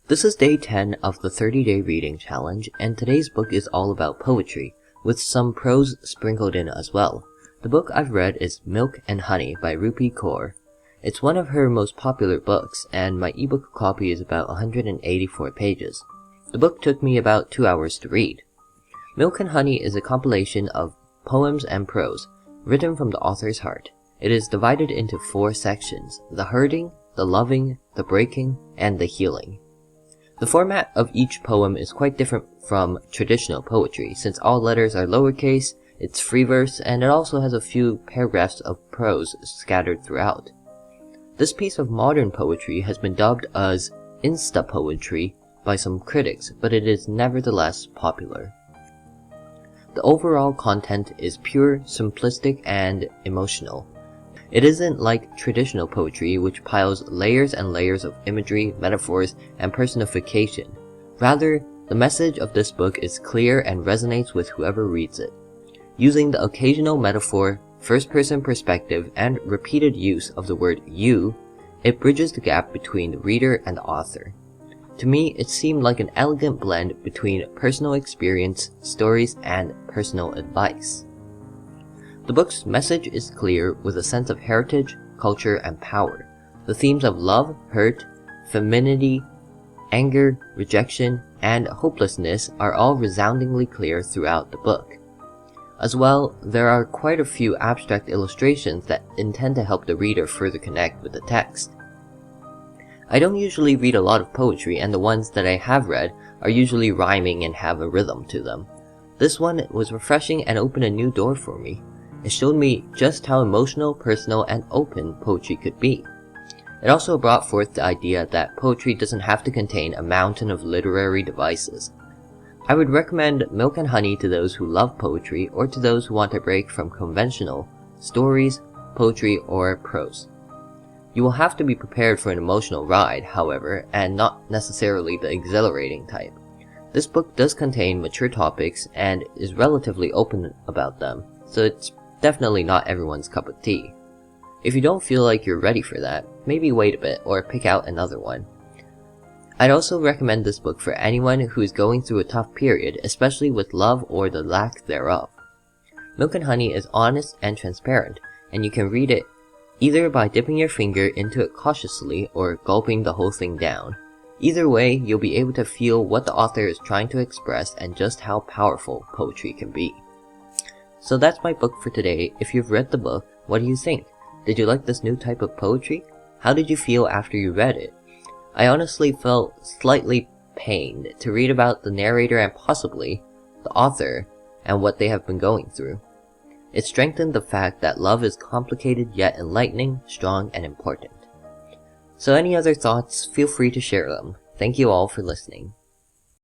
This is day 10 of the 30-day reading challenge, and today's book is all about poetry, with some prose sprinkled in as well. The book I've read is Milk and Honey by Rupi Kaur. It's one of her most popular books, and my ebook copy is about 184 pages. The book took me about 2 hours to read. Milk and Honey is a compilation of poems and prose, written from the author's heart. It is divided into 4 sections: the hurting, the loving, the breaking, and the healing. The format of each poem is quite different from traditional poetry, since all letters are lowercase, it's free verse, and it also has a few paragraphs of prose scattered throughout. This piece of modern poetry has been dubbed as Insta poetry by some critics, but it is nevertheless popular. The overall content is pure, simplistic, and emotional. It isn't like traditional poetry, which piles layers and layers of imagery, metaphors, and personification. Rather, the message of this book is clear and resonates with whoever reads it. Using the occasional metaphor, first-person perspective, and repeated use of the word you, it bridges the gap between the reader and the author. To me, it seemed like an elegant blend between personal experience, stories, and personal advice. The book's message is clear, with a sense of heritage, culture, and power. The themes of love, hurt, femininity, anger, rejection, and hopelessness are all resoundingly clear throughout the book. As well, there are quite a few abstract illustrations that intend to help the reader further connect with the text. I don't usually read a lot of poetry, and the ones that I have read are usually rhyming and have a rhythm to them. This one was refreshing and opened a new door for me. It showed me just how emotional, personal, and open poetry could be. It also brought forth the idea that poetry doesn't have to contain a mountain of literary devices. I would recommend Milk and Honey to those who love poetry or to those who want a break from conventional stories, poetry, or prose. You will have to be prepared for an emotional ride, however, and not necessarily the exhilarating type. This book does contain mature topics and is relatively open about them, so it's definitely not everyone's cup of tea. If you don't feel like you're ready for that, maybe wait a bit or pick out another one. I'd also recommend this book for anyone who is going through a tough period, especially with love or the lack thereof. Milk and Honey is honest and transparent, and you can read it either by dipping your finger into it cautiously or gulping the whole thing down. Either way, you'll be able to feel what the author is trying to express and just how powerful poetry can be. So that's my book for today. If you've read the book, what do you think? Did you like this new type of poetry? How did you feel after you read it? I honestly felt slightly pained to read about the narrator and possibly the author and what they have been going through. It strengthened the fact that love is complicated yet enlightening, strong, and important. So any other thoughts, feel free to share them. Thank you all for listening.